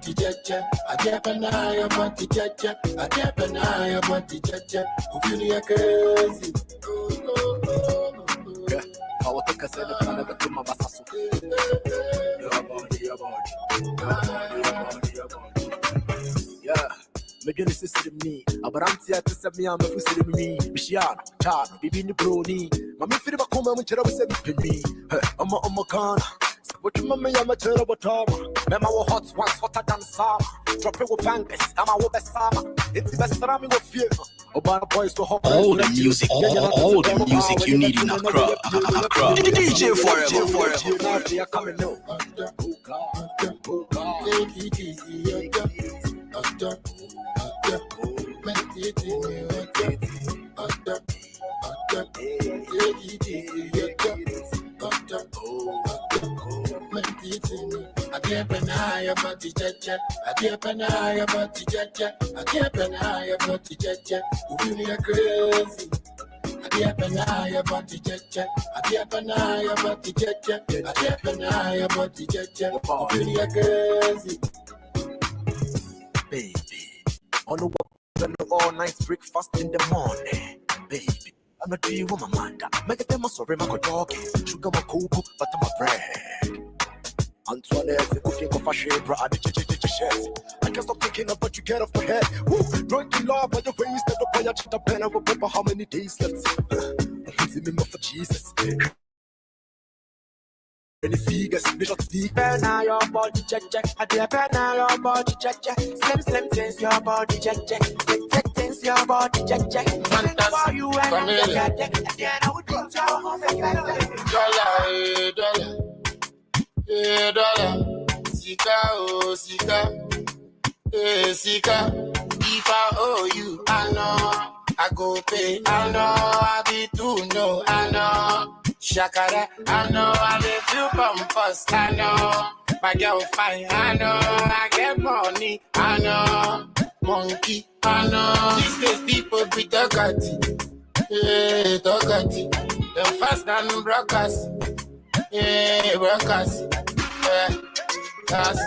body jaja. I get an eye about the jaja. I get an eye about the jaja. Who feel like crazy? I will take a set of another to my basasu. Yeah. Maybe this is me. But I'm here to say me, I'm a pussy to me. Michiano, Chano, Bibi Bruni. Mamma Philip come and tell me. I'm a gun. What you mamma, I'm a terrible Tom. Mamma was hot once hotter than summer. Dropping with pancakes, I'm a best summer. It's the best time of fear. Obama boys to hop. All the music, all the music you need in Accra. DJ forever. Coming out. Oh God. Take it easy. I can't deny about the jaja. I can't deny about the jaja. I can't deny about the jaja. Who really are crazy? I can't deny about the jaja. I can't deny about the jaja. I can't deny about the jaja. Who really are crazy? Baby, on the walk, all night breakfast in the morning, baby. I'm not doing what my manda. Make them a sorry, my dog. Sugar, my cocoa, but I'm a bread. Antoinette, the cooking of a shape, bro. I can't stop thinking about you, get off my head. Woo, drunk in love, by the way, instead of fire, check the pen. I remember how many days left. I'm me for Jesus. Any figures, they just speak. Now your body check. I do now your body check. Slim, things your body check. Things your body check. For you and I would put your home. Dollar. Sika, oh, Sika. Sika. If I owe you, I know. I go pay, I know. I be too no, I know. Shakara, I know. I live you pompous, I know. My girl fine, I know. I get money, I know. Monkey, I know. These days people be talkati. Yeah, talkati. Them fast and broadcast. Yeah, broadcast. Yes.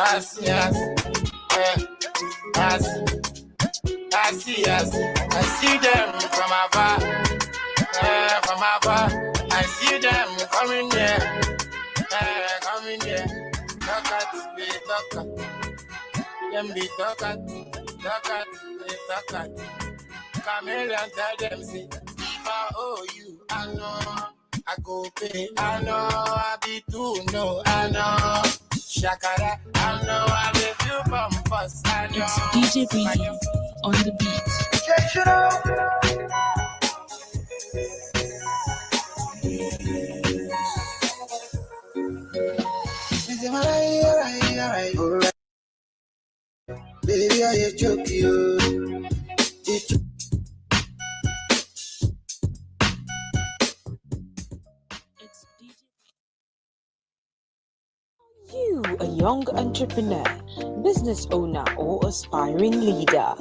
I see them from afar. I see them coming here. Talk at. Them be talk at. Chameleon tell them say, if I owe you, I know. I go pay, I know. I be too no, I know. Shakara, I know. I live you bumpers, I know. It's DJ Breezy on the beat. Alright. Baby, I joke you. You, a young entrepreneur, business owner, or aspiring leader,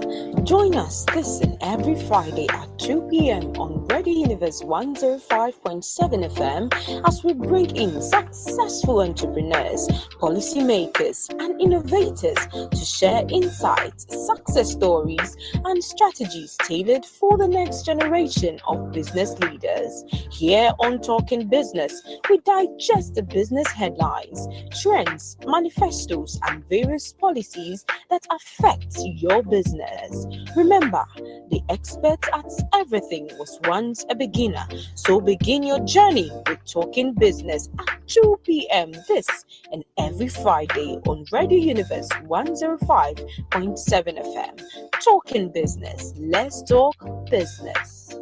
join us this and every Friday at 2 p.m. on Radio Universe 105.7 FM as we bring in successful entrepreneurs, policymakers, and innovators to share insights, success stories, and strategies tailored for the next generation of business leaders. Here on Talking Business, we digest the business headlines, trends, manifestos, and various policies that affect your business. Remember, the expert at everything was once a beginner, so begin your journey with Talking Business at 2 p.m. this and every Friday on Radio Universe 105.7 FM. Talking Business. Let's talk business.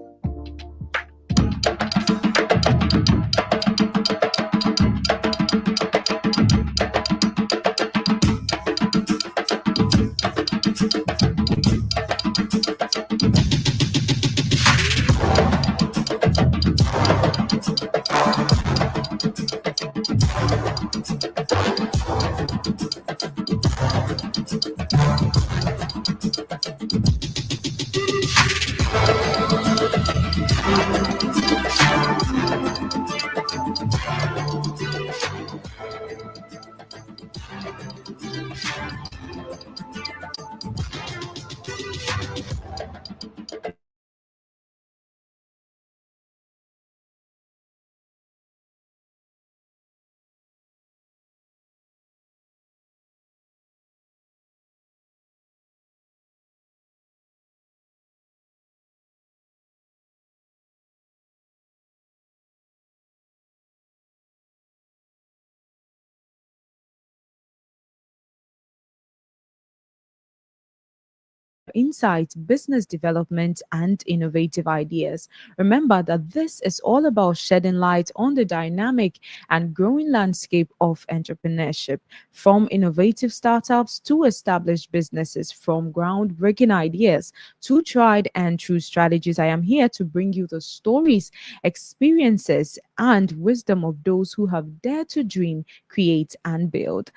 Insights, business development, and innovative ideas. Remember that this is all about shedding light on the dynamic and growing landscape of entrepreneurship, from innovative startups to established businesses, from groundbreaking ideas to tried and true strategies. I am here to bring you the stories, experiences, and wisdom of those who have dared to dream, create, and build.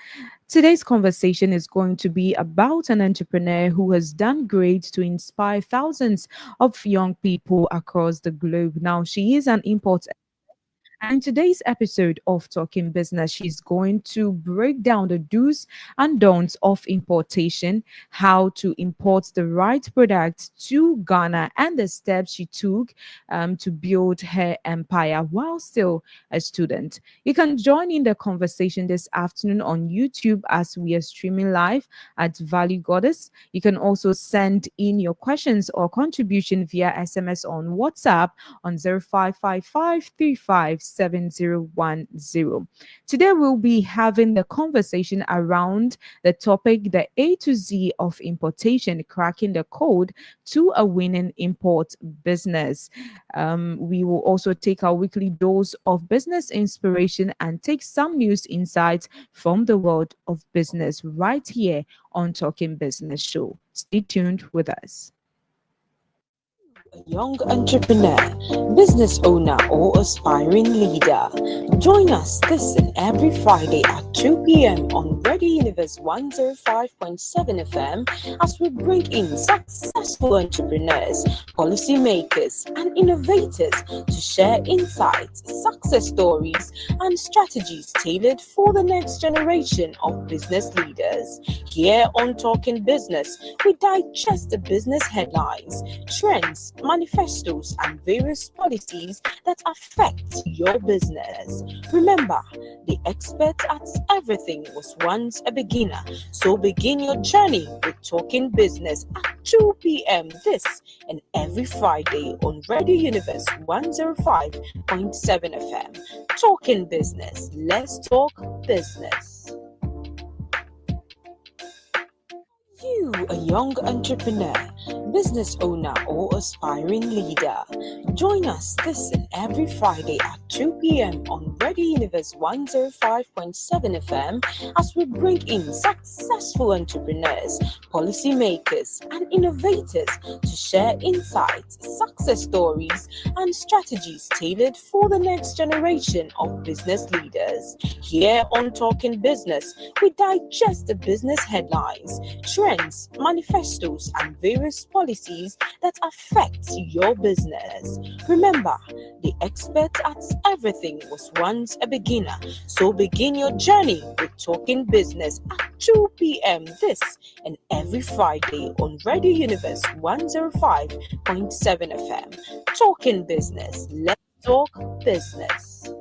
Today's conversation is going to be about an entrepreneur who has done great to inspire thousands of young people across the globe. Now, she is an import, and in today's episode of Talking Business, she's going to break down the do's and don'ts of importation, how to import the right product to Ghana, and the steps she took to build her empire while still a student. You can join in the conversation this afternoon on YouTube as we are streaming live at Value Goddess. You can also send in your questions or contribution via SMS on WhatsApp on 0555357010. Today we'll be having the conversation around the topic the A to Z of importation, cracking the code to a winning import business. We will also take our weekly dose of business inspiration and take some news insights from the world of business right here on Talking Business Show. Stay tuned with us. A young entrepreneur, business owner, or aspiring leader. Join us this and every Friday at 2 p.m. on Radio Universe 105.7 FM as we bring in successful entrepreneurs, policymakers, and innovators to share insights, success stories, and strategies tailored for the next generation of business leaders. Here on Talking Business, we digest the business headlines, trends, manifestos, and various policies that affect your business. Remember, the expert at everything was once a beginner, so begin your journey with Talking Business at 2 p.m. this and every Friday on Radio Universe 105.7 FM. Talking Business. Let's talk business. You, a young entrepreneur, business owner, or aspiring leader, join us this and every Friday at 2 p.m. on Radio Universe 105.7 FM as we bring in successful entrepreneurs, policymakers, and innovators to share insights, success stories, and strategies tailored for the next generation of business leaders. Here on Talking Business, we digest the business headlines, trends, manifestos, and various policies that affect your business. Remember, the expert at everything was once a beginner, so begin your journey with Talking Business at 2 p.m. this and every Friday on Radio Universe 105.7 FM. Talking Business. Let's talk business.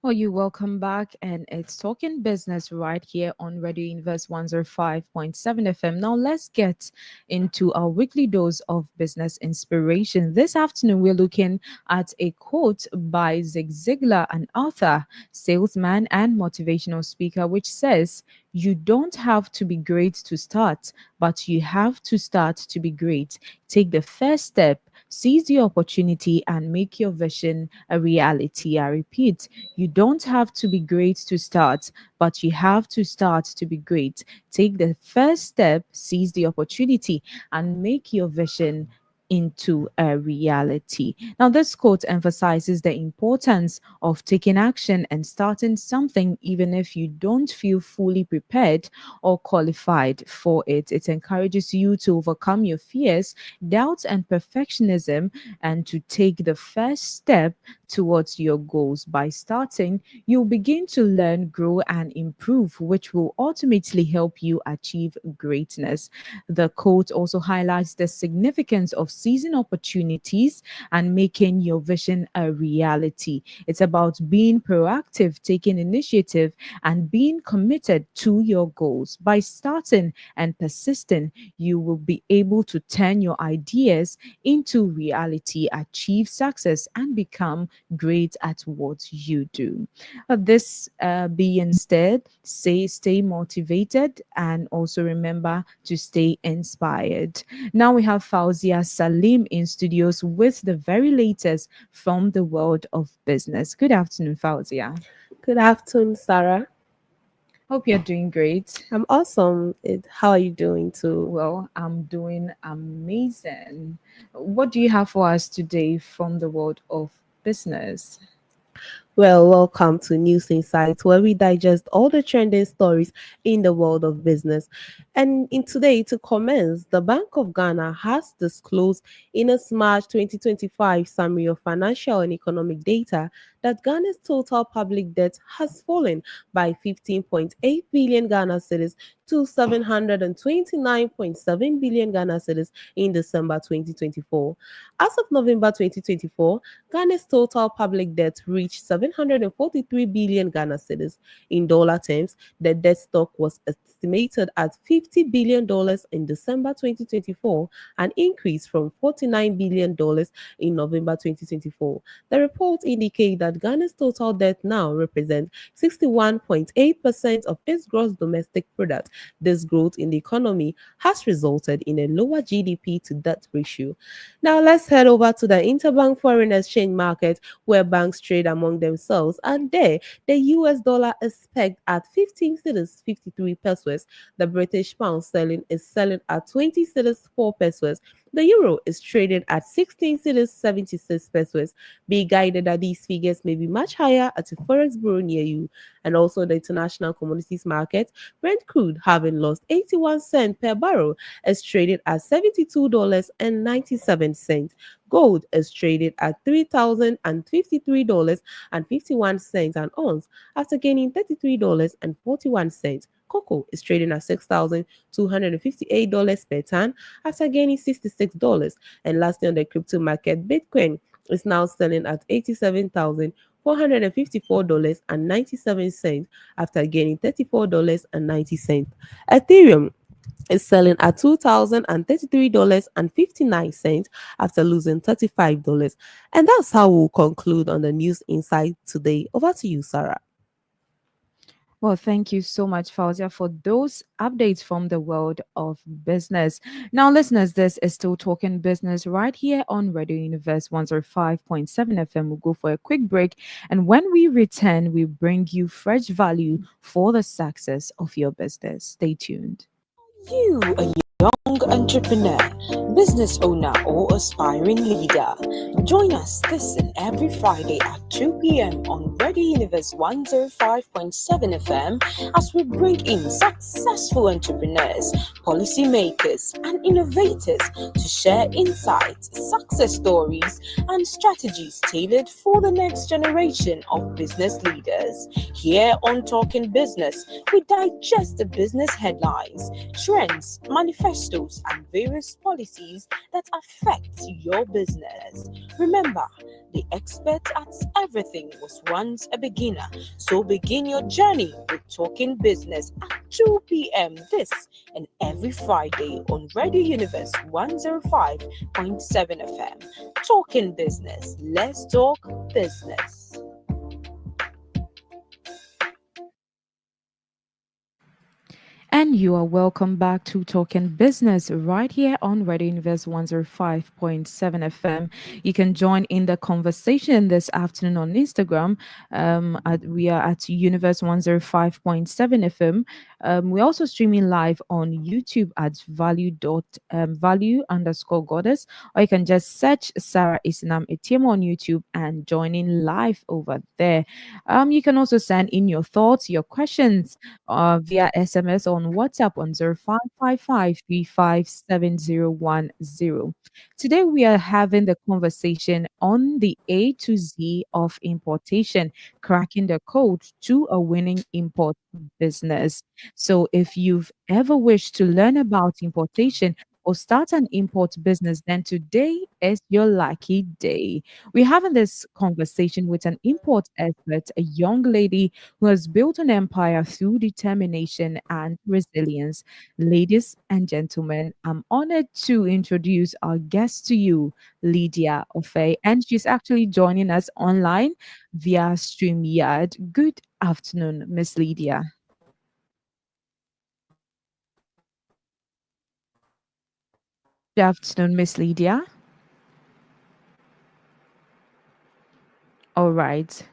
Oh, you welcome back, and it's Talking Business right here on Radio Universe 105.7 FM. Now, let's get into our weekly dose of business inspiration. This afternoon, we're looking at a quote by Zig Ziglar, an author, salesman, and motivational speaker, which says, "You don't have to be great to start, but you have to start to be great. Take the first step, seize the opportunity, and make your vision a reality." I repeat, you don't have to be great to start, but you have to start to be great. Take the first step, seize the opportunity, and make your vision into a reality. Now, this quote emphasizes the importance of taking action and starting something, even if you don't feel fully prepared or qualified for it. It encourages you to overcome your fears, doubts, and perfectionism, and to take the first step towards your goals. By starting, you'll begin to learn, grow, and improve, which will ultimately help you achieve greatness. The quote also highlights the significance of seizing opportunities and making your vision a reality. It's about being proactive, taking initiative, and being committed to your goals. By starting and persisting, you will be able to turn your ideas into reality, achieve success, and become great at what you do. This being said, stay motivated and also remember to stay inspired. Now we have Fauzia Salim in studios with the very latest from the world of business. Good afternoon, Fauzia. Good afternoon, Sarah. Hope you're doing great. I'm awesome. How are you doing too? Well, I'm doing amazing. What do you have for us today from the world of business? Well, welcome to News Insights, where we digest all the trending stories in the world of business. And in today, to commence, the Bank of Ghana has disclosed in its March 2025 summary of financial and economic data that Ghana's total public debt has fallen by 15.8 billion Ghana cedis to 729.7 billion Ghana cedis in December 2024. As of November 2024, Ghana's total public debt reached 743 billion Ghana cedis. In dollar terms, the debt stock was estimated at $50 billion in December 2024, an increase from $49 billion in November 2024. The report indicates that Ghana's total debt now represents 61.8% of its gross domestic product. This growth in the economy has resulted in a lower GDP to debt ratio. Now let's head over to the interbank foreign exchange market where banks trade among themselves, and there the US dollar is pegged at 15 cedis 53 pesos. The British pound sterling is selling at 20 cedis 4 pesos. The euro is traded at 16 cedis 76 pesos. Be guided that these figures may be much higher at a forex bureau near you. And also the international commodities market, Brent crude having lost 81 cents per barrel is traded at $72.97. Gold is traded at $3,053.51 an ounce after gaining $33.41. Cocoa is trading at $6,258 per ton after gaining $66. And lastly, on the crypto market, Bitcoin is now selling at $87,454.97 after gaining $34.90. Ethereum is selling at $2,033.59 after losing $35. And that's how we'll conclude on the news insight today. Over to you, Sarah. Well, thank you so much, Fauzia, for those updates from the world of business. Now, listeners, this is still Talking Business right here on Radio Universe 105.7 FM. We'll go for a quick break. And when we return, we bring you fresh value for the success of your business. Stay tuned. You, a young entrepreneur, business owner, or aspiring leader. Join us this and every Friday at 2 p.m. on Radio Universe 105.7 FM as we bring in successful entrepreneurs, policymakers, and innovators to share insights, success stories, and strategies tailored for the next generation of business leaders. Here on Talking Business, we digest the business headlines, trends, manifestos, and various policies that affect your business. Remember, the expert at everything was once a beginner, so begin your journey with Talking Business at 2 p.m. this and every Friday on Radio Universe 105.7 FM. Talking Business. Let's talk business. And you are welcome back to Talking Business right here on Radio Universe 105.7 FM. You can join in the conversation this afternoon on Instagram. We are at Universe 105.7 FM. We're also streaming live on YouTube at value_goddess, or you can just search Sarah Esinam Atiemo on YouTube and join in live over there. You can also send in your thoughts, your questions via SMS on WhatsApp on 0555357010. Today we are having the conversation on the A to Z of importation, cracking the code to a winning import business. So if you've ever wished to learn about importation or start an import business, then today is your lucky day. We're having this conversation with an import expert, a young lady who has built an empire through determination and resilience. Ladies and gentlemen, I'm honored to introduce our guest to you, Lydia Offei, and she's actually joining us online via StreamYard. Good afternoon, Miss Lydia. Good afternoon, Miss Lydia. All right.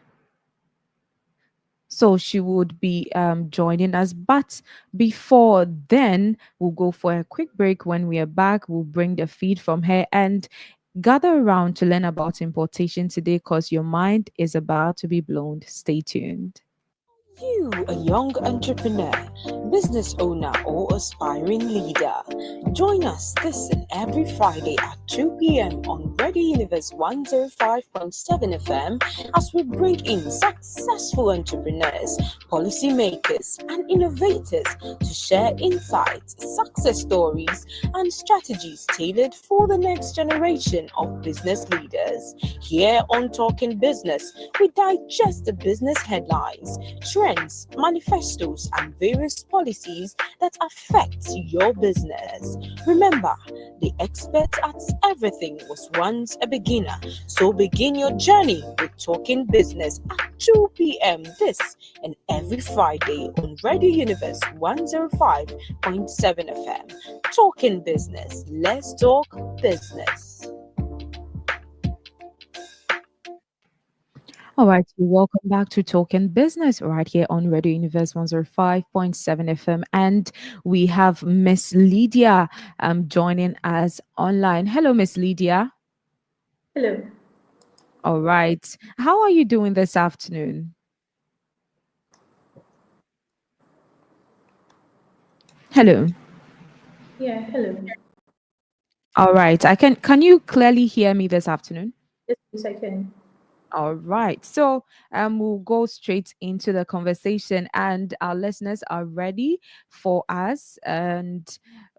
So she would be joining us. But before then, we'll go for a quick break. When we are back, we'll bring the feed from her and gather around to learn about importation today because your mind is about to be blown. Stay tuned. You, a young entrepreneur, business owner, or aspiring leader, join us this and every Friday at 2 p.m. on Radio Universe 105.7 FM as we bring in successful entrepreneurs, policymakers, and innovators to share insights, success stories, and strategies tailored for the next generation of business leaders. Here on Talking Business, we digest the business headlines, trends, manifestos, and various policies that affect your business. Remember, the expert at everything was once a beginner, so begin your journey with Talking Business at 2 p.m. this and every Friday on Radio Universe 105.7 FM. Talking Business. Let's talk business. All right, so welcome back to Talking Business right here on Radio Universe 105.7 FM. And we have Miss Lydia joining us online. Hello, Miss Lydia. Hello. All right. How are you doing this afternoon? Hello. Yeah, hello. All right. Can you clearly hear me this afternoon? Yes, please, I can. All right. So we'll go straight into the conversation, and our listeners are ready for us. And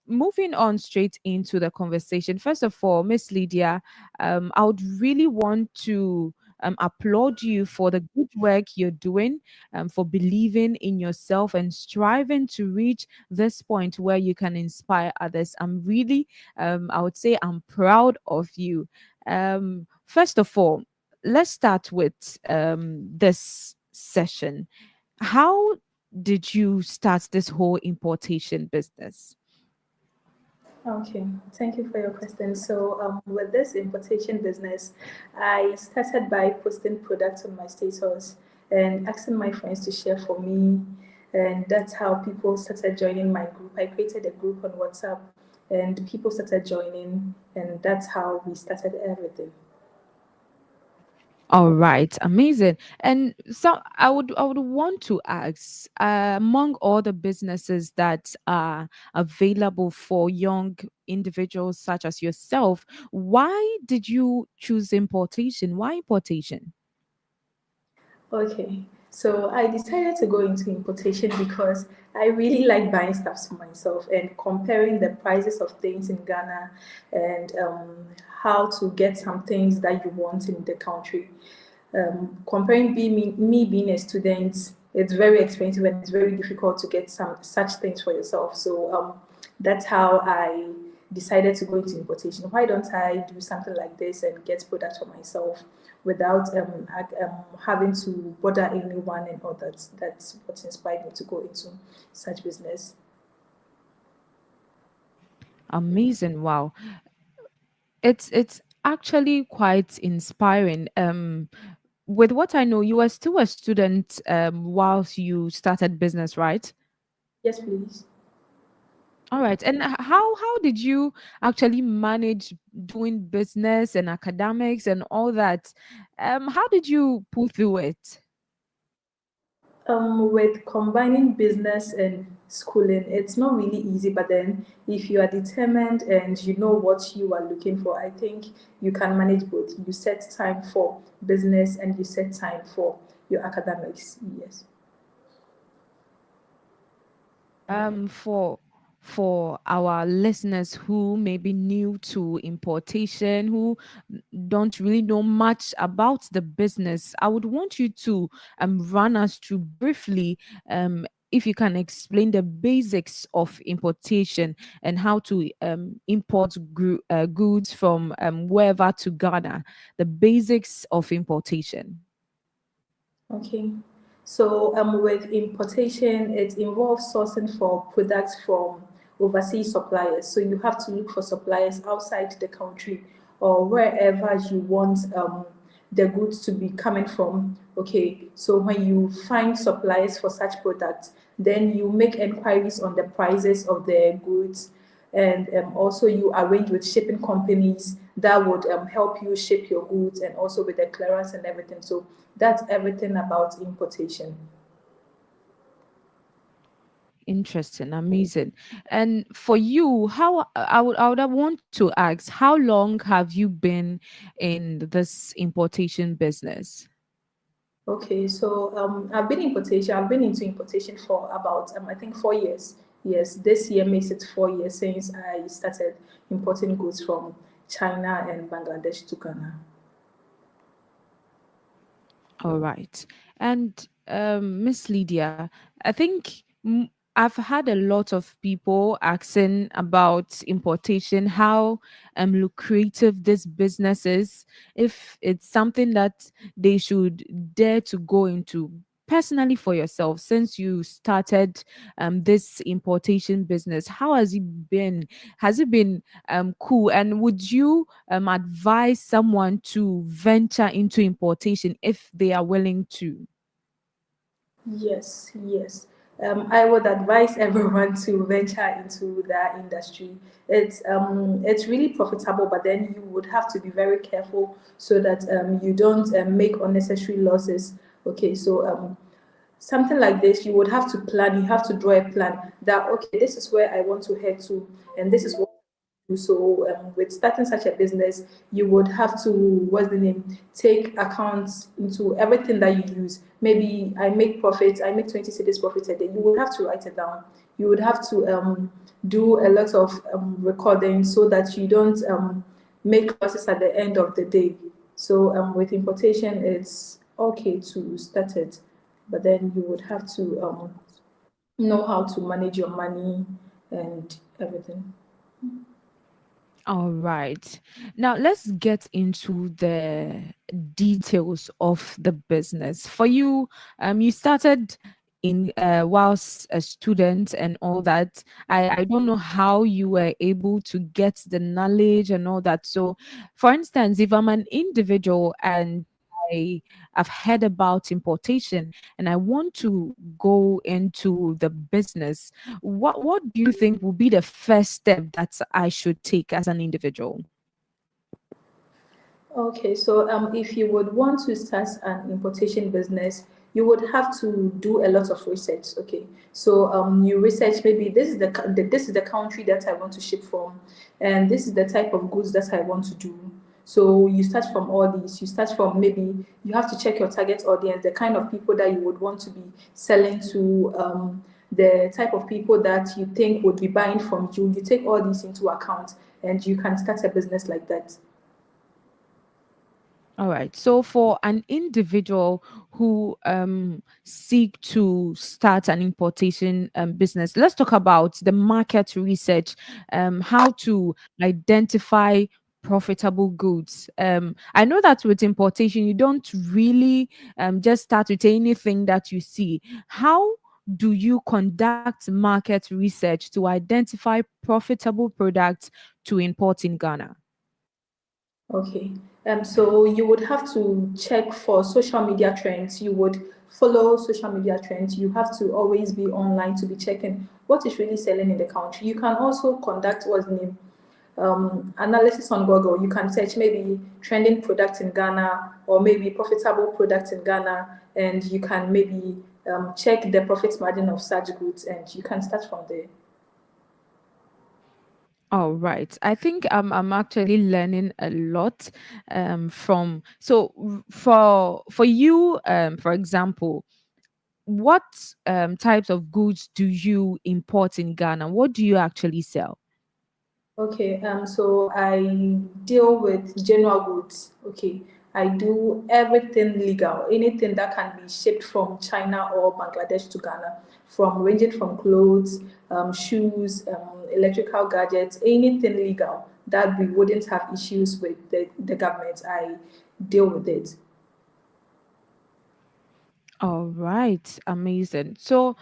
moving on straight into the conversation. First of all, Miss Lydia, I would really want to applaud you for the good work you're doing, for believing in yourself and striving to reach this point where you can inspire others. I'm really, I would say, I'm proud of you. First of all, let's start with this session. How did you start this whole importation business? Okay, thank you for your question. So, with this importation business, I started by posting products on my status and asking my friends to share for me, and that's how people started joining my group. I created a group on WhatsApp, and people started joining, and that's how we started everything. All right, amazing. And so I would want to ask, among all the businesses that are available for young individuals such as yourself, why did you choose importation? Why importation? Okay, so I decided to go into importation because I really like buying stuff for myself and comparing the prices of things in Ghana and how to get some things that you want in the country. Comparing me being a student, it's very expensive and it's very difficult to get some such things for yourself. So that's how I decided to go into importation. Why don't I do something like this and get products for myself without having to bother anyone and all that? That's what inspired me to go into such business. Amazing. Wow. It's actually quite inspiring. With what I know, you were still a student whilst you started business, right? Yes, please. All right. And how did you actually manage doing business and academics and all that? How did you pull through it? With combining business and schooling, it's not really easy, but then if you are determined and you know what you are looking for, I think you can manage both. You set time for business and you set time for your academics. Yes. For our listeners who may be new to importation, who don't really know much about the business, I would want you to run us through briefly, if you can explain the basics of importation and how to import goods from wherever to Ghana, the basics of importation. Okay. So with importation, it involves sourcing for products from overseas suppliers. So you have to look for suppliers outside the country or wherever you want the goods to be coming from. Okay. So when you find suppliers for such products, then you make inquiries on the prices of the goods, and also you arrange with shipping companies that would help you ship your goods, and also with the clearance and everything. So that's everything about importation. Interesting, amazing. And for you, how I would want to ask, how long have you been in this importation business? Okay, so I've been into importation for about I think 4 years. Yes, this year makes it 4 years since I started importing goods from China and Bangladesh to Ghana. All right. And Miss Lydia, I think I've had a lot of people asking about importation, how lucrative this business is, if it's something that they should dare to go into. Personally, for yourself, since you started this importation business, how has it been? Has it been cool? And would you advise someone to venture into importation if they are willing to? Yes, yes. I would advise everyone to venture into that industry. It's really profitable, but then you would have to be very careful so that you don't make unnecessary losses. Okay, so something like this, you would have to plan. You have to draw a plan that okay, this is where I want to head to, and this is what so with starting such a business, you would have to, what's the name, take accounts into everything that you use. Maybe I make profits, I make 20 cedis profit a day. You would have to write it down. You would have to do a lot of recording so that you don't make losses at the end of the day. So with importation, it's okay to start it, but then you would have to know how to manage your money and everything. All right. Now let's get into the details of the business. For you, you started in whilst a student and all that. I don't know how you were able to get the knowledge and all that. So, for instance, if I'm an individual and I have heard about importation and I want to go into the business, what do you think will be the first step that I should take as an individual? Okay, so if you would want to start an importation business, you would have to do a lot of research. Okay, so you research maybe this is the country that I want to ship from, and this is the type of goods that I want to do. So you start from all these. You start from maybe you have to check your target audience, the kind of people that you would want to be selling to, the type of people that you think would be buying from you. You take all these into account, and you can start a business like that. All right. So for an individual who seek to start an importation business, let's talk about the market research, how to identify profitable goods. I know that with importation, you don't really just start with anything that you see. How do you conduct market research to identify profitable products to import in Ghana? Okay. So you would have to check for social media trends. You would follow social media trends. You have to always be online to be checking what is really selling in the country. You can also conduct what's the name analysis on Google. You can search maybe trending products in Ghana or maybe profitable products in Ghana, and you can maybe check the profit margin of such goods, and you can start from there. All right. I think I'm actually learning a lot from for you for example, what types of goods do you import in Ghana? What do you actually sell? Okay, so I deal with general goods. Okay, I do everything legal, anything that can be shipped from China or Bangladesh to Ghana, from ranging from clothes, shoes, electrical gadgets, anything legal that we wouldn't have issues with the government. I deal with it. All right, amazing. So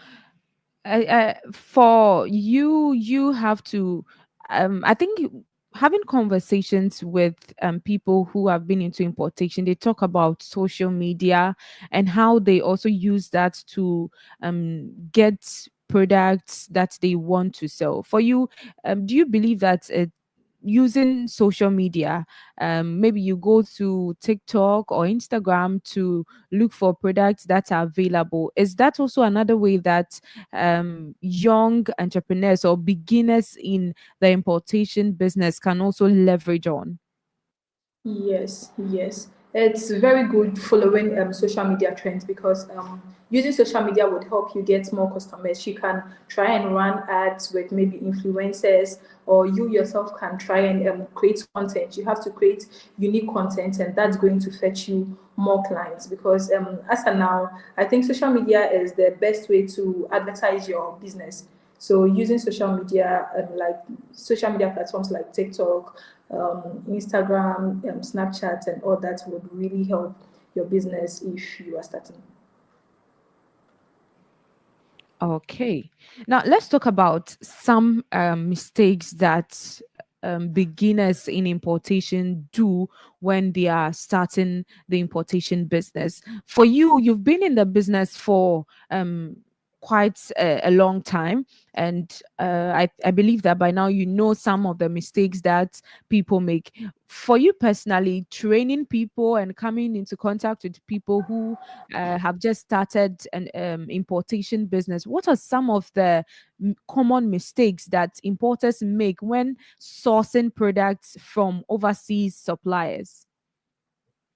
for you, you have to I think having conversations with people who have been into importation, they talk about social media and how they also use that to get products that they want to sell. For you, do you believe that using social media, maybe you go to TikTok or Instagram to look for products that are available, is that also another way that young entrepreneurs or beginners in the importation business can also leverage on? Yes, yes. It's very good following social media trends because using social media would help you get more customers. You can try and run ads with maybe influencers, or you yourself can try and create content. You have to create unique content, and that's going to fetch you more clients because as of now, I think social media is the best way to advertise your business. So using social media, like social media platforms like TikTok, Instagram, Snapchat, and all that would really help your business if you are starting. Okay. Now let's talk about some mistakes that beginners in importation do when they are starting the importation business. For you, you've been in the business for quite a long time, and I believe that by now you know some of the mistakes that people make. For you personally, training people and coming into contact with people who have just started an importation business, what are some of the common mistakes that importers make when sourcing products from overseas suppliers?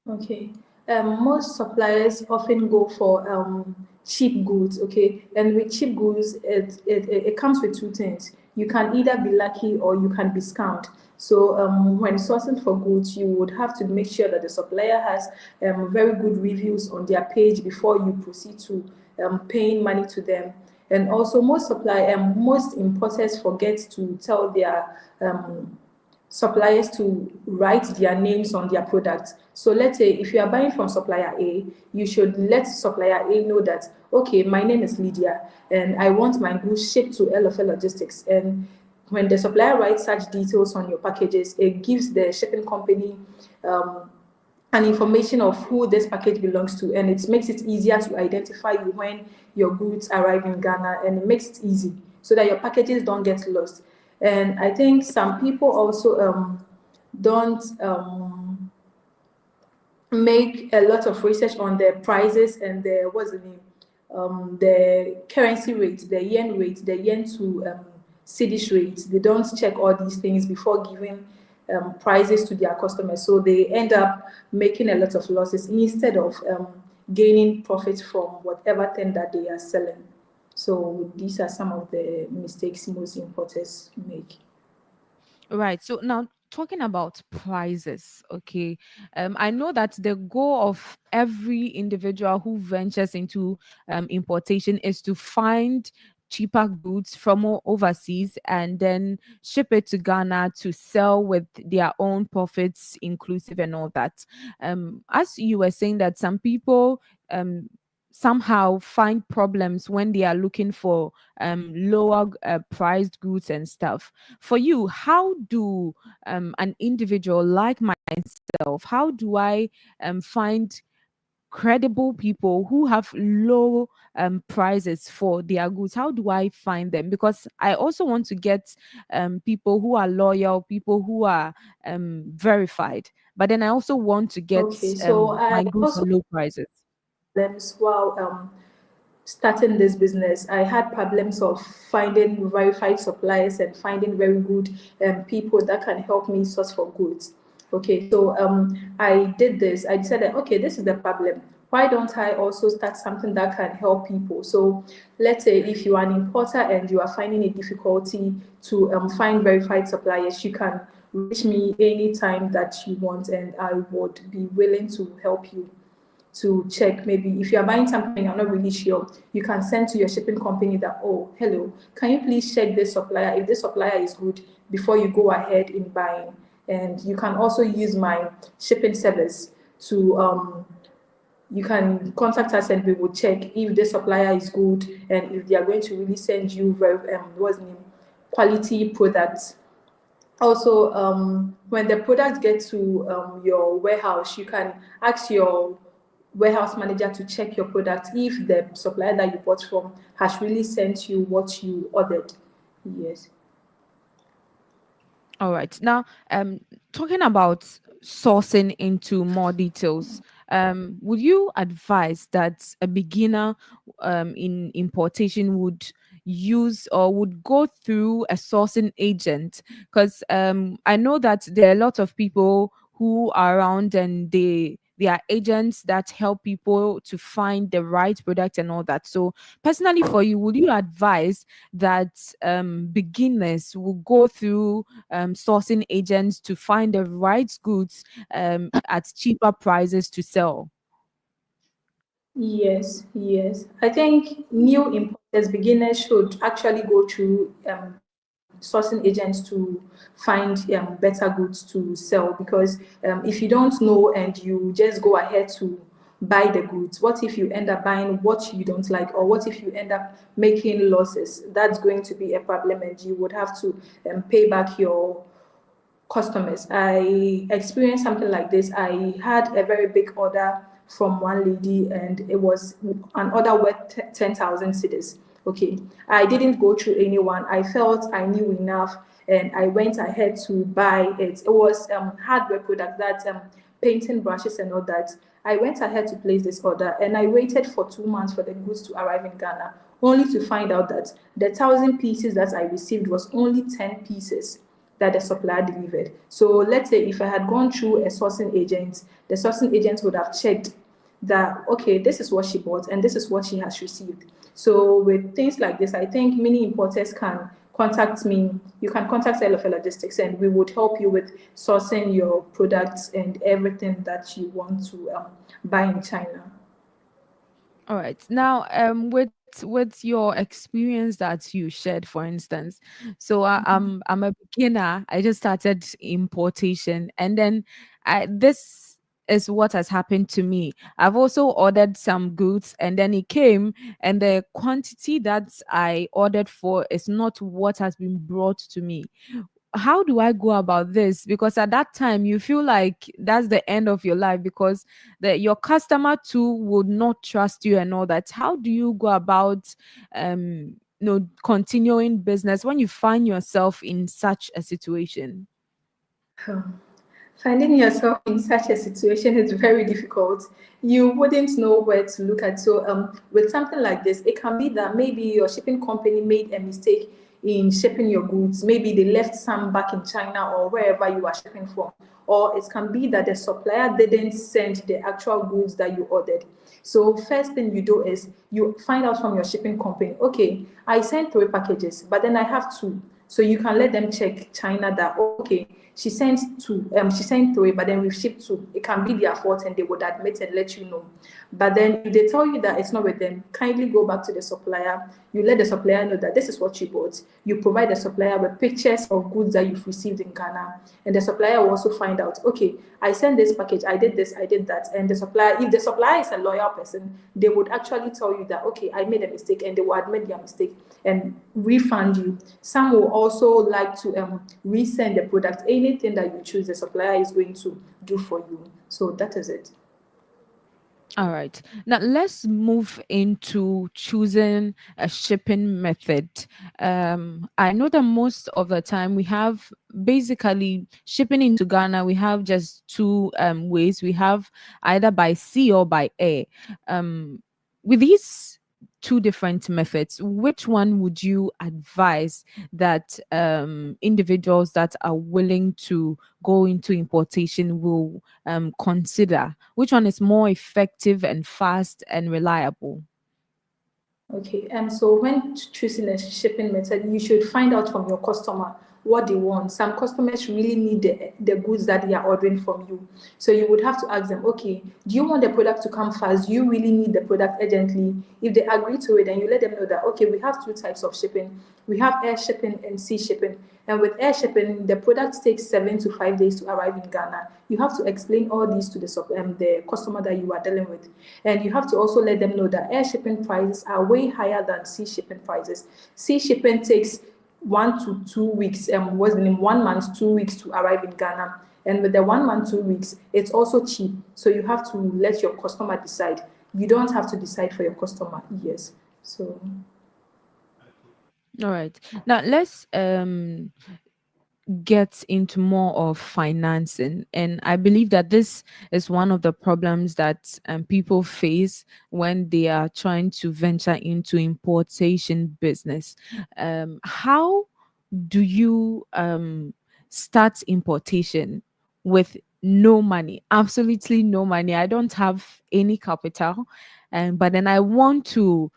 Okay. Most suppliers often go for cheap goods, okay? And with cheap goods, it comes with two things. You can either be lucky or you can be scammed. So when sourcing for goods, you would have to make sure that the supplier has very good reviews on their page before you proceed to paying money to them. And also, most importers forget to tell their suppliers to write their names on their products. So let's say if you are buying from supplier A, you should let supplier A know that, okay, my name is Lydia and I want my goods shipped to LFL Logistics. And when the supplier writes such details on your packages, it gives the shipping company an information of who this package belongs to, and it makes it easier to identify you when your goods arrive in Ghana, and it makes it easy so that your packages don't get lost. And I think some people also don't make a lot of research on the prices and the what's the name, the currency rate, the yen to Swedish rate. They don't check all these things before giving prices to their customers, so they end up making a lot of losses instead of gaining profit from whatever thing that they are selling. So these are some of the mistakes most importers make. Right. So now talking about prices, okay. I know that the goal of every individual who ventures into importation is to find cheaper goods from overseas and then ship it to Ghana to sell with their own profits inclusive and all that. As you were saying that some people somehow find problems when they are looking for lower priced goods and stuff. For you, how do an individual like myself, how do I find credible people who have low prices for their goods? How do I find them? Because I also want to get people who are loyal, people who are verified, but then I also want to get Okay, so I my goods also on low prices. them as well starting this business, I had problems of finding verified suppliers and finding very good people that can help me source for goods. Okay, so I did this. I decided, okay, this is the problem. Why don't I also start something that can help people? So let's say if you are an importer and you are finding a difficulty to find verified suppliers, you can reach me anytime that you want, and I would be willing to help you to check. Maybe if you are buying something and you're not really sure, you can send to your shipping company that, oh, hello, can you please check this supplier if this supplier is good before you go ahead in buying. And you can also use my shipping service to you can contact us and we will check if the supplier is good and if they are going to really send you very what's the name, quality products. Also, when the product gets to your warehouse, you can ask your warehouse manager to check your product if the supplier that you bought from has really sent you what you ordered. Yes. All right. Now, talking about sourcing into more details, would you advise that a beginner in importation would use or would go through a sourcing agent? Because I know that there are a lot of people who are around and they are agents that help people to find the right product and all that. So, personally, for you, would you advise that beginners will go through sourcing agents to find the right goods at cheaper prices to sell? Yes, yes. I think new importers, beginners should actually go through sourcing agents to find better goods to sell, because if you don't know and you just go ahead to buy the goods, what if you end up buying what you don't like, or what if you end up making losses? That's going to be a problem, and you would have to pay back your customers. I experienced something like this. I had a very big order from one lady, and it was an order worth 10,000 cedis. Okay, I didn't go through anyone. I felt I knew enough, and I went ahead to buy it. It was hardware product, that painting brushes and all that. I went ahead to place this order, and I waited for 2 months for the goods to arrive in Ghana, only to find out that the 1,000 pieces that I received was only 10 pieces that the supplier delivered. So let's say if I had gone through a sourcing agent, the sourcing agent would have checked that, okay, this is what she bought and this is what she has received. So with things like this, I think many importers can contact me. You can contact LFL Logistics and we would help you with sourcing your products and everything that you want to buy in China. All right. Now, with your experience that you shared, for instance, so I'm a beginner. I just started importation, and then this is what has happened to me. I've also ordered some goods, and then it came, and the quantity that I ordered for is not what has been brought to me. How do I go about this? Because at that time you feel like that's the end of your life, because your customer too would not trust you and all that. How do you go about continuing business when you find yourself in such a situation? Finding yourself in such a situation is very difficult. You wouldn't know where to look at. So, with something like this, it can be that maybe your shipping company made a mistake in shipping your goods. Maybe they left some back in China or wherever you are shipping from. Or it can be that the supplier didn't send the actual goods that you ordered. So, first thing you do is you find out from your shipping company, okay, I sent 3 packages, but then I have 2. So you can let them check China that, okay, she sent 3, but then we've shipped 2. It can be their fault and they would admit and let you know. But then if they tell you that it's not with them, kindly go back to the supplier. You let the supplier know that this is what you bought. You provide the supplier with pictures of goods that you've received in Ghana. And the supplier will also find out, okay, I sent this package, I did this, I did that. And the supplier, if the supplier is a loyal person, they would actually tell you that, okay, I made a mistake, and they will admit their mistake and refund you. Some will also like to resend the product. Anything that you choose, the supplier is going to do for you. So that is it. All right. Now let's move into choosing a shipping method. I know that most of the time we have basically shipping into Ghana, we have just two ways. We have either by sea or by air. With these two different methods. Which one would you advise that individuals that are willing to go into importation will consider? Which one is more effective and fast and reliable? Okay, so when choosing a shipping method, you should find out from your customer what they want. Some customers really need the goods that they are ordering from you. So you would have to ask them, okay, do you want the product to come fast? Do you really need the product urgently? If they agree to it, then you let them know that, okay, we have two types of shipping. We have air shipping and sea shipping. And with air shipping, the product takes 7 to 5 days to arrive in Ghana. You have to explain all these to the customer that you are dealing with. And you have to also let them know that air shipping prices are way higher than sea shipping prices. Sea shipping takes 1 to 2 weeks, was in 1 month, 2 weeks to arrive in Ghana. And with the 1 month, 2 weeks, it's also cheap. So you have to let your customer decide. You don't have to decide for your customer. Yes. So All right. Now let's get into more of financing, and I believe that this is one of the problems that people face when they are trying to venture into importation business. How do you start importation with no money, absolutely no money? I don't have any capital, but then I want to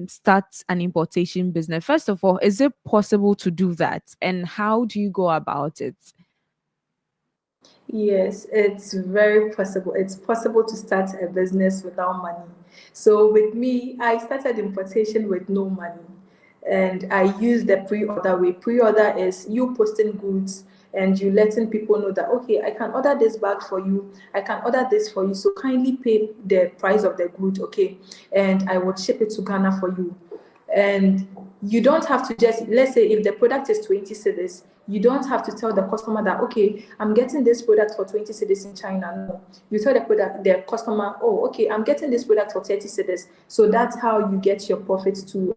start an importation business. First of all, is it possible to do that? And how do you go about it? yes, it's very possible. It's possible to start a business without money. So with me, I started importation with no money. And I use the pre-order way. Pre-order is you posting goods and you letting people know that, okay, I can order this bag for you. I can order this for you. So kindly pay the price of the good, okay? And I will ship it to Ghana for you. And you don't have to just, let's say if the product is 20 cedis, you don't have to tell the customer that, okay, I'm getting this product for 20 cedis in China. No, you tell the customer, oh, okay, I'm getting this product for 30 cedis. So that's how you get your profits too.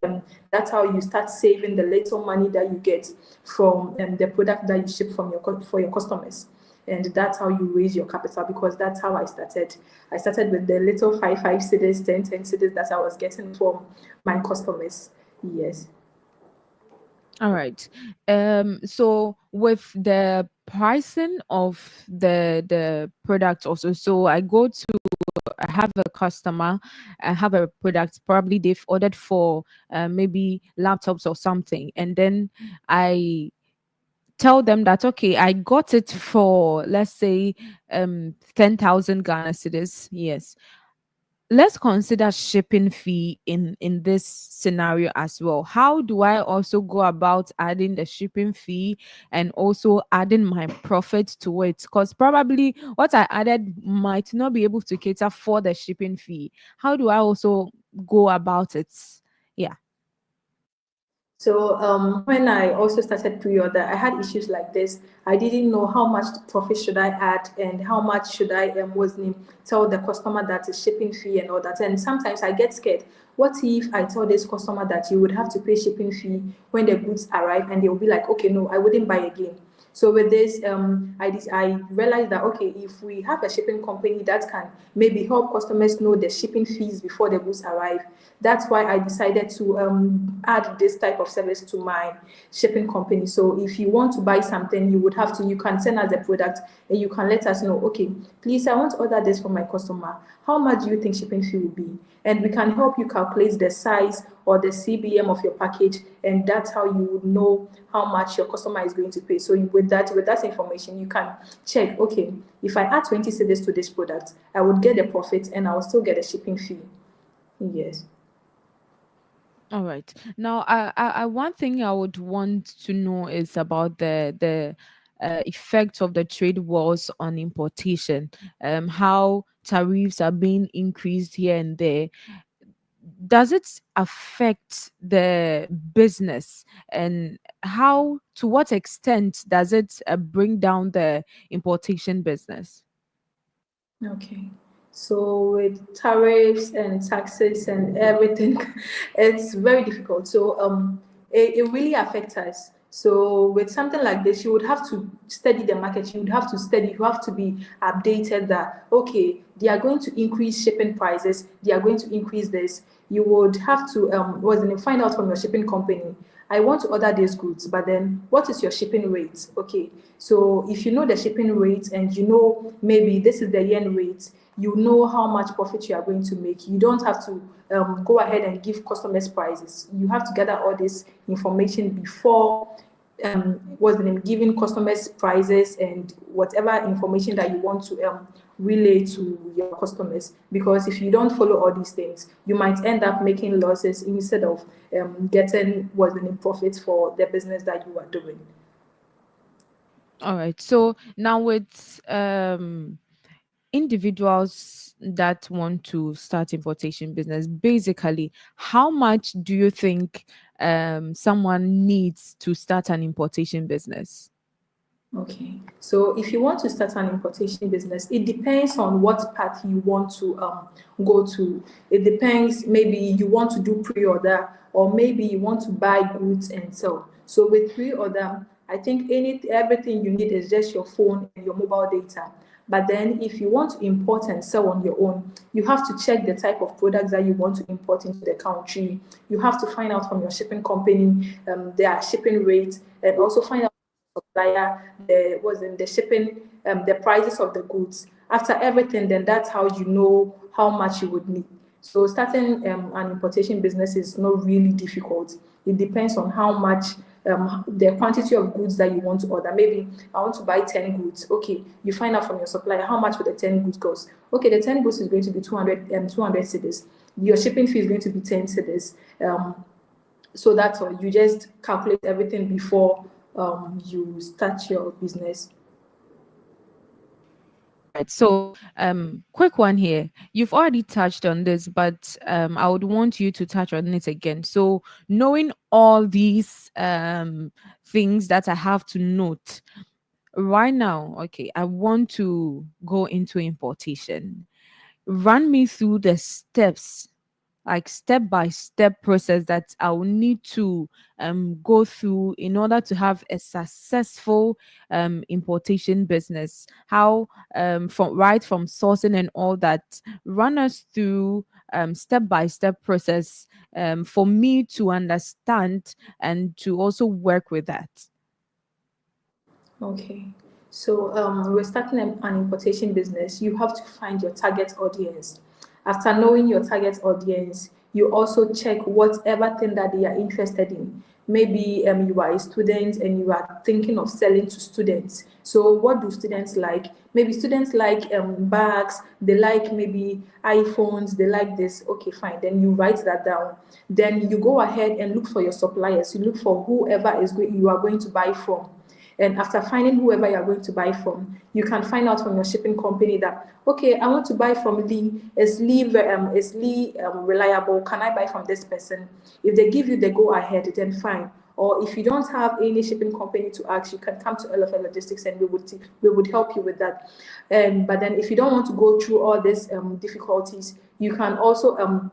That's how you start saving the little money that you get from the product that you ship for your customers. And that's how you raise your capital, because that's how I started. I started with the little 5 cedis, 10 cedis that I was getting from my customers. Yes. All right. So with the pricing of the product also, so I have a customer, I have a product, probably they've ordered for maybe laptops or something, and then I tell them that, okay, I got it for, let's say, 10,000 Ghana cedis. Yes, let's consider shipping fee in this scenario as well. How do I also go about adding the shipping fee and also adding my profit to it? Because probably what I added might not be able to cater for the shipping fee. How do I also go about it? Yeah. So when I also started pre-order, I had issues like this. I didn't know how much profit should I add and how much should I tell the customer that is shipping fee and all that. And sometimes I get scared. What if I tell this customer that you would have to pay shipping fee when the goods arrive, and they will be like, okay, no, I wouldn't buy again. So with this, I realized that, okay, if we have a shipping company that can maybe help customers know the shipping fees before the goods arrive, that's why I decided to add this type of service to my shipping company. So if you want to buy something, you can send us the product and you can let us know, okay, please, I want to order this for my customer. How much do you think shipping fee will be? And we can help you calculate the size or the CBM of your package, and that's how you would know how much your customer is going to pay. So with that information, you can check, okay, if I add 20 cedis to this product, I would get a profit and I will still get a shipping fee. Yes. All right. Now, I one thing I would want to know is about the effect of the trade wars on importation. How tariffs are being increased here and there. Does it affect the business, and how, to what extent does it bring down the importation business? Okay. So with tariffs and taxes and everything, it's very difficult. So it really affects us. So with something like this, you would have to study the market. You would have to study. You have to be updated that, okay, they are going to increase shipping prices. They are going to increase this. You would have to find out from your shipping company. I want to order these goods, but then what is your shipping rate? Okay, so if you know the shipping rate and you know maybe this is the yen rate, you know how much profit you are going to make. You don't have to go ahead and give customers prices. You have to gather all this information before giving customers prices and whatever information that you want to relay to your customers. Because if you don't follow all these things, you might end up making losses instead of getting profits for the business that you are doing. All right. So now with individuals that want to start importation business, basically, how much do you think someone needs to start an importation business? Okay, so if you want to start an importation business, it depends on what path you want to go to. It depends, maybe you want to do pre-order, or maybe you want to buy goods and sell. So with pre-order, I think everything you need is just your phone and your mobile data. But then if you want to import and sell on your own, you have to check the type of products that you want to import into the country. You have to find out from your shipping company their shipping rates, and also find out supplier, the shipping, the prices of the goods. After everything, then that's how you know how much you would need. So starting an importation business is not really difficult. It depends on how much the quantity of goods that you want to order. Maybe I want to buy 10 goods. Okay, you find out from your supplier how much would the 10 goods cost. Okay, the 10 goods is going to be 200 cedis. Your shipping fee is going to be 10 cedis. So that's all. You just calculate everything before you start your business. Right. So, quick one here. You've already touched on this, but I would want you to touch on it again. So, knowing all these things that I have to note right now, okay, I want to go into importation. Run me through the steps, like step by step process that I will need to go through in order to have a successful importation business. How from sourcing and all that. Run us through step by step process for me to understand and to also work with that. Okay. So we're starting an importation business. You have to find your target audience. After knowing your target audience, you also check whatever thing that they are interested in. Maybe you are a student and you are thinking of selling to students. So what do students like? Maybe students like bags, they like maybe iPhones, they like this. Okay, fine. Then you write that down. Then you go ahead and look for your suppliers. You look for whoever you are going to buy from. And after finding whoever you're going to buy from, you can find out from your shipping company that, okay, I want to buy from Lee. Is Lee reliable? Can I buy from this person? If they give you the go ahead, then fine. Or if you don't have any shipping company to ask, you can come to LFL Logistics and we would help you with that. But then if you don't want to go through all these difficulties, you can also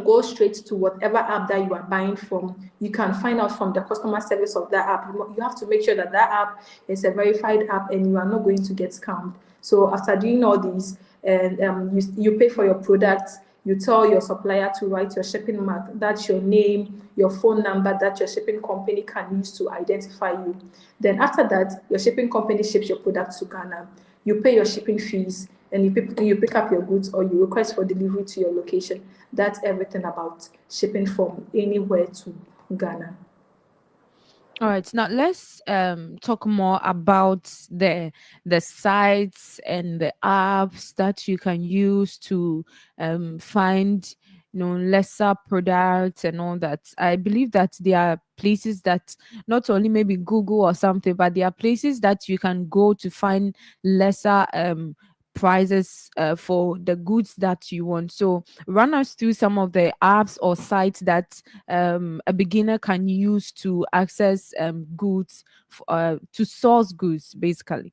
go straight to whatever app that you are buying from. You can find out from the customer service of that app. You have to make sure that that app is a verified app and you are not going to get scammed. So after doing all these, and you pay for your products, you tell your supplier to write your shipping mark. That's your name, your phone number that your shipping company can use to identify you. Then after that, your shipping company ships your products to Ghana. You pay your shipping fees and you pick up your goods or you request for delivery to your location. That's everything about shipping from anywhere to Ghana. All right, now let's talk more about the sites and the apps that you can use to find lesser products and all that. I believe that there are places that not only maybe Google or something, but there are places that you can go to find lesser prices for the goods that you want. So run us through some of the apps or sites that a beginner can use to access goods, to source goods, basically.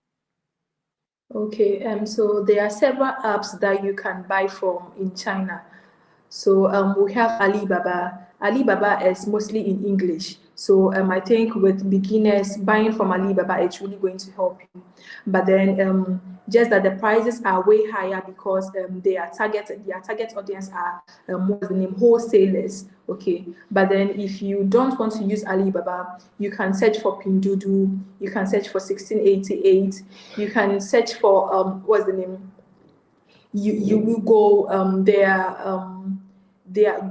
Okay, so there are several apps that you can buy from in China. So we have Alibaba. Alibaba is mostly in English. So I think with beginners buying from Alibaba, it's really going to help you. But then just that the prices are way higher because their target audience are what's the name, wholesalers. Okay, but then if you don't want to use Alibaba, you can search for Pindudu, you can search for 1688, you can search for what's the name, you will go there,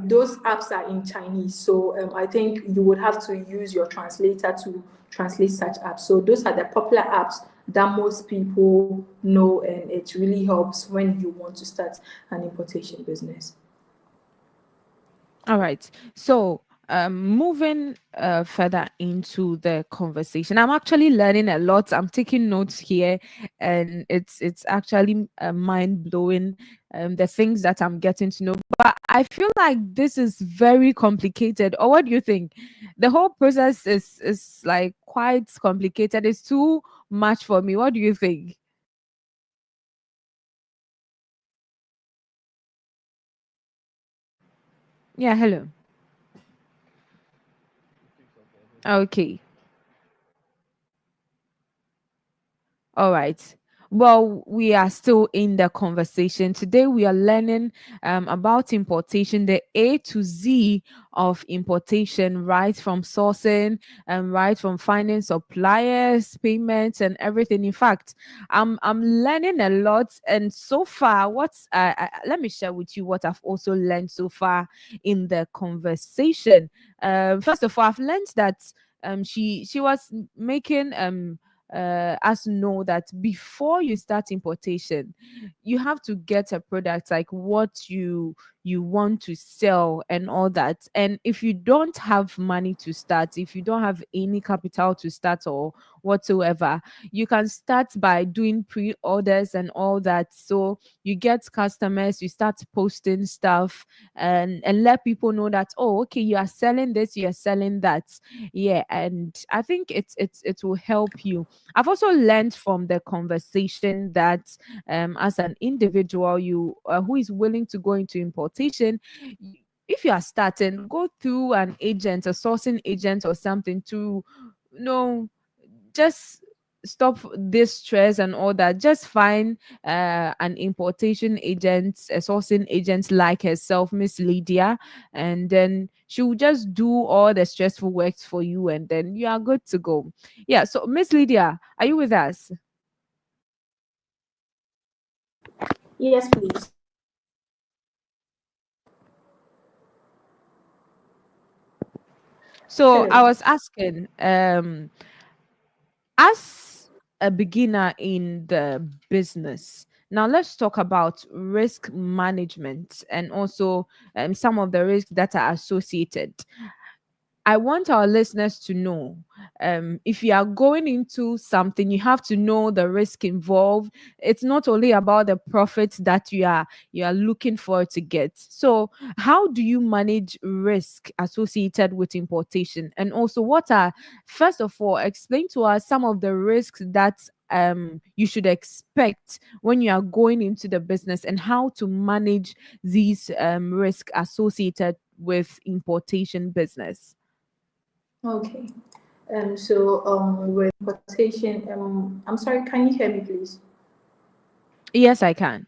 those apps are in Chinese, so I think you would have to use your translator to translate such apps. So those are the popular apps that most people know, and it really helps when you want to start an importation business. All right. So, moving further into the conversation, I'm actually learning a lot. I'm taking notes here, and it's actually mind blowing. The things that I'm getting to know, but I feel like this is very complicated. Or what do you think? The whole process is like quite complicated. It's too much for me. What do you think? Yeah. Hello. Okay. All right. Well, we are still in the conversation. Today, we are learning about importation, the A to Z of importation, right from sourcing and right from finding suppliers, payments, and everything. In fact, I'm learning a lot. And so far, let me share with you what I've also learned so far in the conversation. First of all, I've learned that she was making us know that before you start importation, you have to get a product like what you want to sell and all that. And if you don't have money to start, if you don't have any capital to start or whatsoever, you can start by doing pre-orders and all that. So you get customers, you start posting stuff and let people know that, oh, okay, you are selling this, you are selling that. Yeah, and I think it will help you. I've also learned from the conversation that as an individual, you who is willing to go into importation, if you are starting, go through an agent, a sourcing agent or something to, you know, just stop this stress and all that. Just find an importation agent, a sourcing agent like herself, Miss Lydia, and then she will just do all the stressful work for you, and then you are good to go. Yeah. So, Miss Lydia, are you with us? Yes, please. So I Hello. was asking, as a beginner in the business, now let's talk about risk management and also some of the risks that are associated. I want our listeners to know, if you are going into something, you have to know the risk involved. It's not only about the profits that you are looking for to get. So, how do you manage risk associated with importation? And also, what are, first of all, explain to us some of the risks that you should expect when you are going into the business and how to manage these risk associated with importation business. Okay. So with quotation, I'm sorry, can you hear me, please? Yes, I can.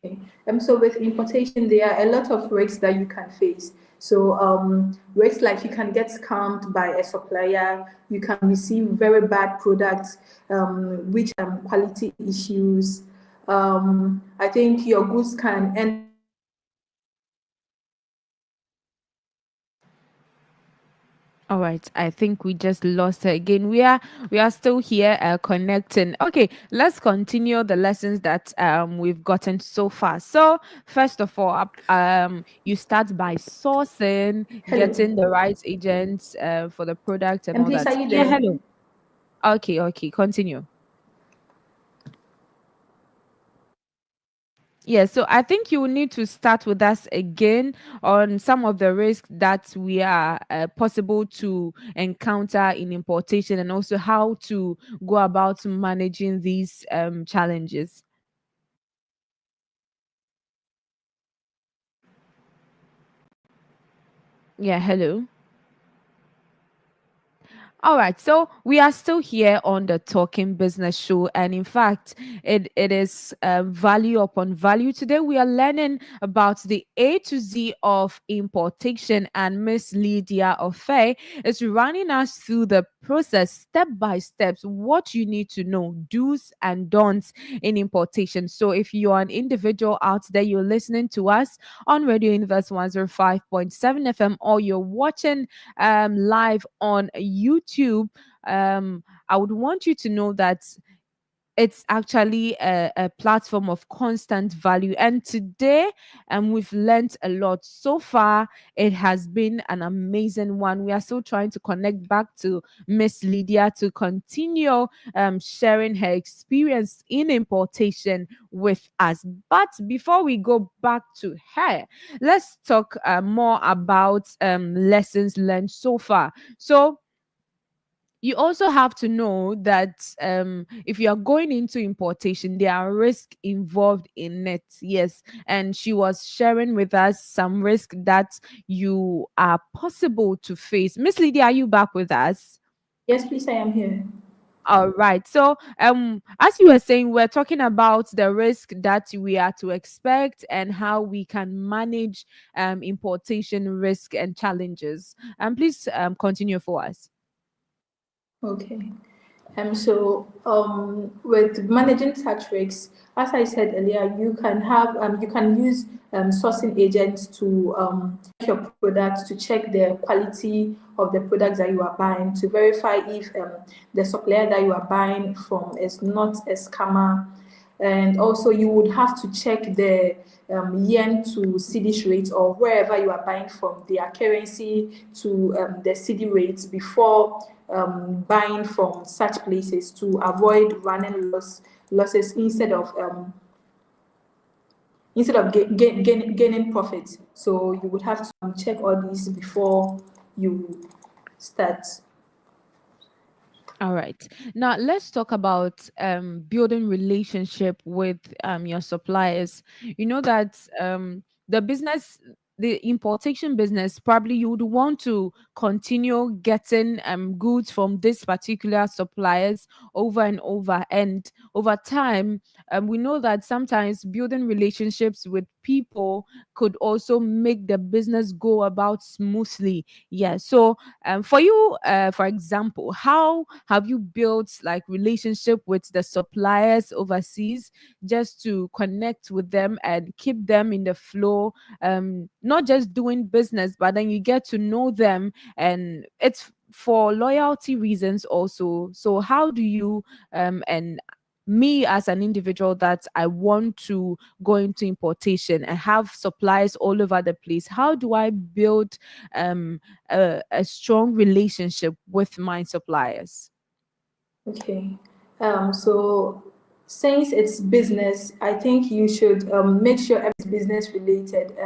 Okay. So with importation, there are a lot of risks that you can face. So risks like you can get scammed by a supplier, you can receive very bad products, which quality issues. I think your goods can end. All right, I think we just lost her again. We are still here connecting. Okay, let's continue the lessons that we've gotten so far. So first of all, you start by sourcing, Hello. getting the right agents for the product and And all please, that. are you Yeah, there? hello. Okay, okay, continue. Yeah, so I think you will need to start with us again on some of the risks that we are possible to encounter in importation and also how to go about managing these challenges. Yeah, hello. All right, so we are still here on the Talking Business Show, and in fact, it is value upon value. Today, we are learning about the A to Z of importation, and Miss Lydia Offei is running us through the process step by steps, what you need to know, do's and don'ts in importation. So, if you are an individual out there, you're listening to us on Radio Universe 105.7 FM, or you're watching live on YouTube, I would want you to know that it's actually a platform of constant value. And today, we've learned a lot. So far, it has been an amazing one. We are still trying to connect back to Miss Lydia to continue sharing her experience in importation with us. But before we go back to her, let's talk more about lessons learned so far. So, you also have to know that if you are going into importation, there are risks involved in it. Yes, and she was sharing with us some risk that you are possible to face. Miss Lydia, are you back with us? Yes, please, I am here. All right. So, as you were saying, we're talking about the risk that we are to expect and how we can manage importation risk and challenges. And please continue for us. Okay. With managing tax risks, as I said earlier, you can use sourcing agents to check your products, to check the quality of the products that you are buying, to verify if the supplier that you are buying from is not a scammer. And also, you would have to check the yen to Swedish rate, or wherever you are buying from, their currency to the CD rates before buying from such places, to avoid running losses instead of gaining profit. So you would have to check all these before you start. All right. Now let's talk about building relationship with your suppliers. You know that the importation business, probably you would want to continue getting goods from this particular suppliers over and over. And over time, we know that sometimes building relationships with people could also make the business go about smoothly. Yeah. So for you, for example, how have you built like relationship with the suppliers overseas just to connect with them and keep them in the flow? Not just doing business, but then you get to know them, and it's for loyalty reasons also. So how do you and me as an individual that I want to go into importation and have supplies all over the place, how do I build a strong relationship with my suppliers? Okay. So since it's business, I think you should make sure it's business related.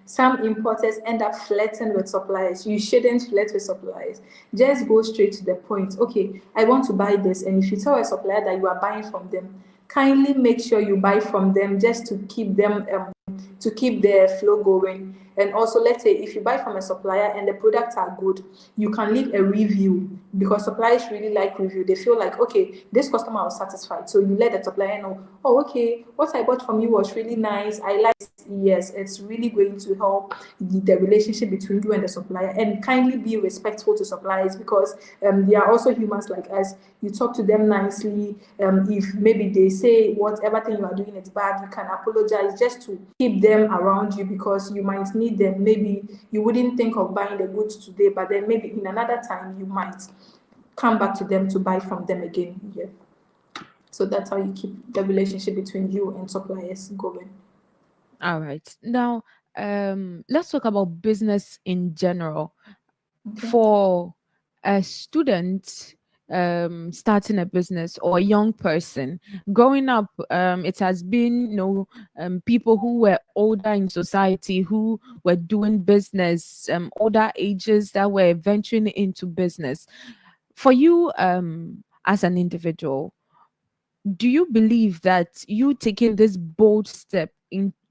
Some importers end up flirting with suppliers. You shouldn't flirt with suppliers. Just go straight to the point. Okay, I want to buy this. And if you tell a supplier that you are buying from them, kindly make sure you buy from them, just to keep the flow going. And also, let's say if you buy from a supplier and the products are good, you can leave a review, because suppliers really like review. They feel like, okay, this customer was satisfied. So you let the supplier know, oh, okay, what I bought from you was really nice. I like it. Yes, it's really going to help the relationship between you and the supplier. And kindly be respectful to suppliers, because they are also humans like us. You talk to them nicely. If maybe they say whatever thing you are doing is bad, you can apologize, just to keep them around you, because you might need them. Maybe you wouldn't think of buying the goods today, but then maybe in another time you might come back to them to buy from them again. Yeah. So that's how you keep the relationship between you and suppliers going. All right. Now, let's talk about business in general. Okay. For a student starting a business, or a young person growing up, it has been people who were older in society who were doing business, older ages that were venturing into business. For you, as an individual, do you believe that you taking this bold step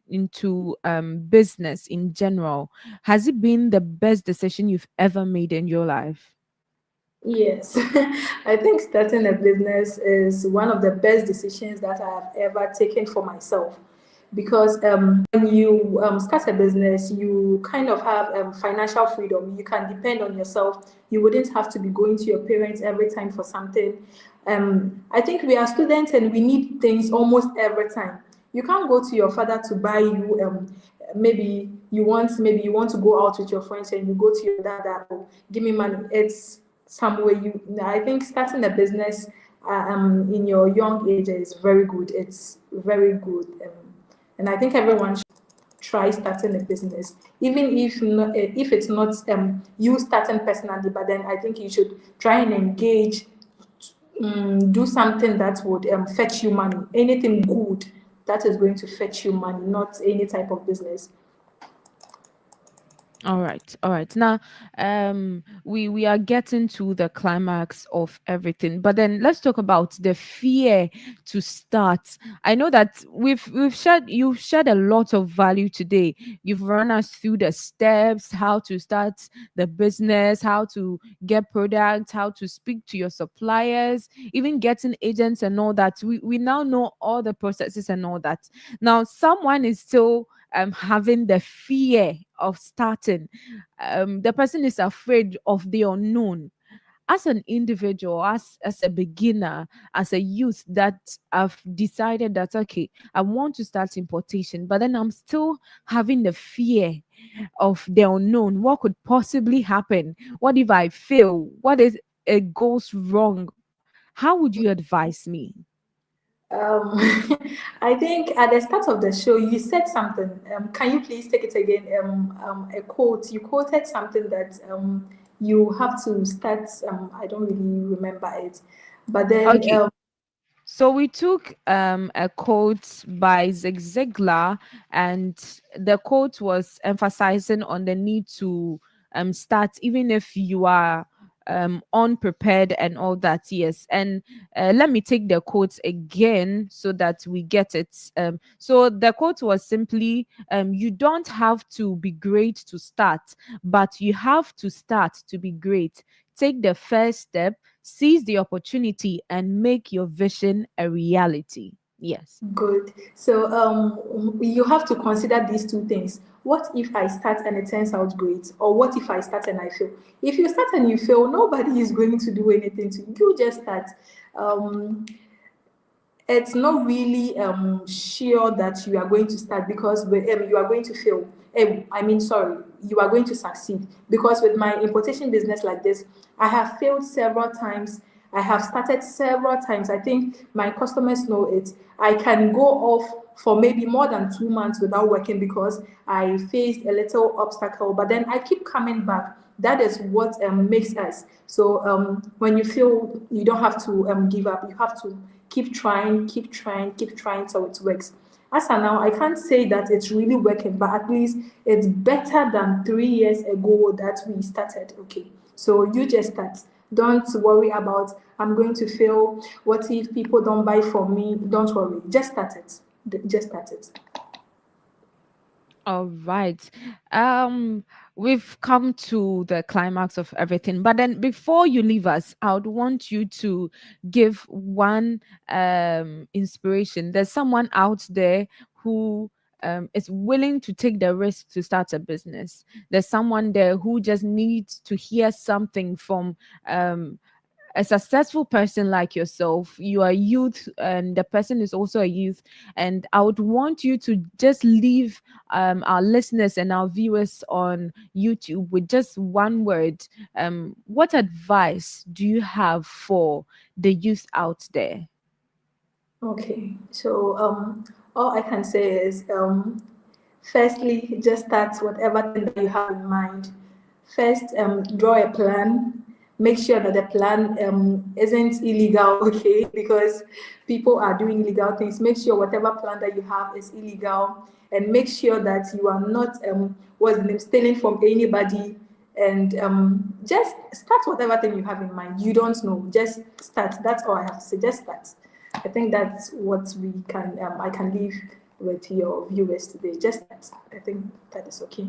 into business in general, has it been the best decision you've ever made in your life? Yes, I think starting a business is one of the best decisions that I have ever taken for myself because when you start a business, you kind of have financial freedom. You can depend on yourself. You wouldn't have to be going to your parents every time for something. I think we are students and we need things almost every time. You can't go to your father to buy you maybe you want to go out with your friends and you go to your dad that, oh, give me money. It's somewhere you I think starting a business in your young age is very good. It's very good. And I think everyone should try starting a business, even if it's not you starting personally, but then I think you should try and engage, do something that would fetch you money, anything good that is going to fetch you money, not any type of business. All right, all right. Now, we are getting to the climax of everything, but then let's talk about the fear to start. I know that you've shared a lot of value today. You've run us through the steps, how to start the business, how to get products, how to speak to your suppliers, even getting agents and all that. We now know all the processes and all that. Now, someone is still having the fear of starting. The person is afraid of the unknown. As an individual, as a beginner, as a youth that I've decided that okay, I want to start importation, but then I'm still having the fear of the unknown. What could possibly happen? What if I fail? What if it goes wrong? How would you advise me? Um, I think at the start of the show, you said something. Can you please take it again? A quote. You quoted something that you have to start. I don't really remember it, but then Okay. So we took a quote by Zig Ziglar, and the quote was emphasizing on the need to start, even if you are unprepared and all that. Yes, and let me take the quote again so that we get it. So the quote was simply, "You don't have to be great to start, but you have to start to be great. Take the first step, seize the opportunity, and make your vision a reality." Yes. good. So you have to consider these two things. What if I start and it turns out great? Or what if I start and I fail? If you start and you fail, nobody is going to do anything to you. You just start. Um, it's not really sure that you are going to start because you are going to fail. I mean, sorry, you are going to succeed because with my importation business like this, I have failed several times. I have started several times. I think my customers know it. I can go off for maybe more than 2 months without working because I faced a little obstacle, but then I keep coming back. That is what makes us. So when you feel you don't have to give up, you have to keep trying, keep trying, keep trying till it works. As of now, I can't say that it's really working, but at least it's better than 3 years ago that we started. Okay, so you just start. Don't worry about I'm going to fail. What if people don't buy from me? Don't worry. Just start it. Just start it. All right. Um, we've come to the climax of everything. But then before you leave us, I would want you to give one inspiration. There's someone out there who is willing to take the risk to start a business. There's someone there who just needs to hear something from a successful person like yourself. You are youth and the person is also a youth, and I would want you to just leave our listeners and our viewers on YouTube with just one word. What advice do you have for the youth out there? Okay, so all I can say is firstly, just start whatever thing that you have in mind. First, draw a plan. Make sure that the plan isn't illegal, okay? Because people are doing illegal things. Make sure whatever plan that you have is illegal, and make sure that you are not what's the name stealing from anybody. And just start whatever thing you have in mind. You don't know, just start. That's all I have to say. Just start. I think that's what we can. I can leave with your viewers today. Just that. I think that is okay.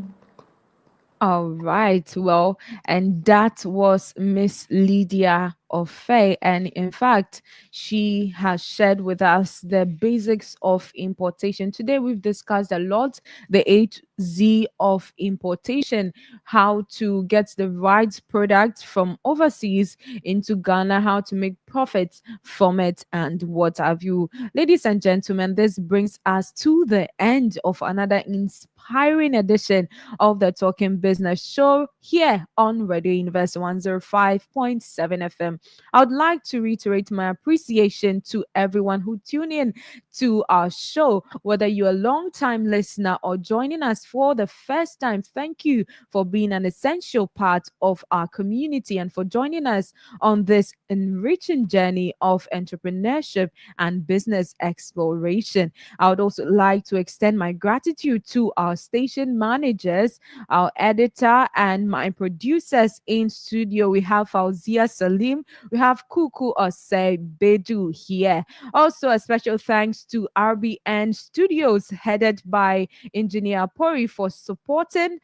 All right. Well, and that was Miss Lydia Offei. And in fact, she has shared with us the basics of importation. Today, we've discussed a lot the A-Z of importation, how to get the right product from overseas into Ghana, how to make profits from it, and what have you. Ladies and gentlemen, this brings us to the end of another inspiring edition of the Talking Business Show here on Radio Universe 105.7 FM. I would like to reiterate my appreciation to everyone who tune in to our show, whether you're a long-time listener or joining us for the first time. Thank you for being an essential part of our community and for joining us on this enriching journey of entrepreneurship and business exploration. I would also like to extend my gratitude to our station managers, our editor, and my producers in studio. We have Fauzia Salim, we have Kuku Osei Bedu here. Also, a special thanks to RBN Studios, headed by Engineer Pori, for supporting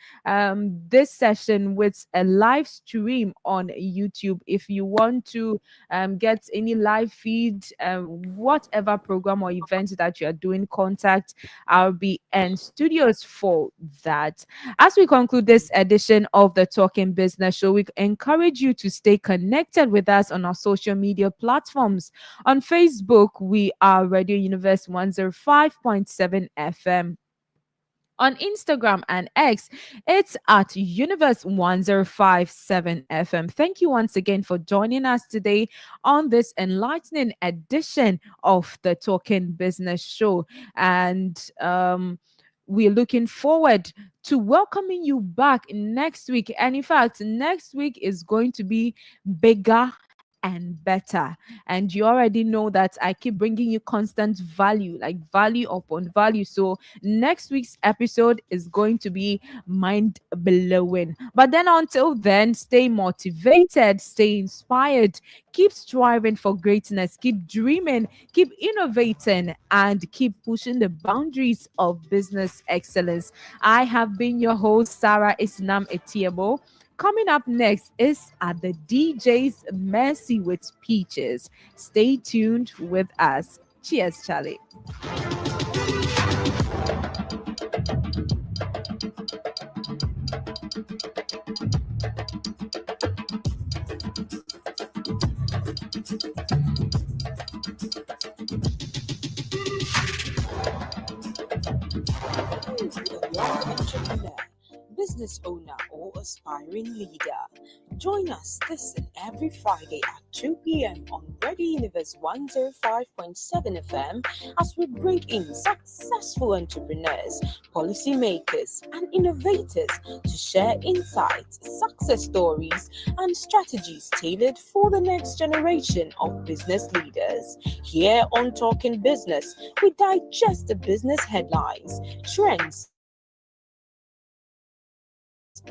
this session with a live stream on YouTube. If you want to get any live feed, whatever program or event that you are doing, contact RBN Studios for that. As we conclude this edition of the Talking Business Show, we encourage you to stay connected with us on our social media platforms. On Facebook, we are Radio Universe 105.7 FM. On Instagram and X, it's at Universe 1057 FM. Thank you once again for joining us today on this enlightening edition of the Talking Business Show. And we're looking forward to welcoming you back next week. And in fact, next week is going to be bigger and better. And you already know that I keep bringing you constant value, like value upon value. So next week's episode is going to be mind blowing. But then until then, stay motivated, stay inspired, keep striving for greatness, keep dreaming, keep innovating, and keep pushing the boundaries of business excellence. I have been your host, Sarah Esinam Atiemo. Coming up next is At the DJ's Mercy with Peaches. Stay tuned with us. Cheers, Charlie. Young entrepreneur, business owner, or aspiring leader. Join us this and every Friday at 2 p.m. on Radio Universe 105.7 FM as we bring in successful entrepreneurs, policymakers, and innovators to share insights, success stories, and strategies tailored for the next generation of business leaders. Here on Talking Business, we digest the business headlines, trends,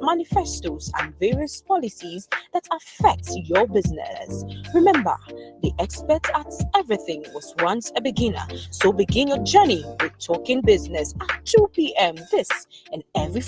manifestos, and various policies that affect your business. Remember, the expert at everything was once a beginner, so begin your journey with Talking Business at 2 p.m. this and every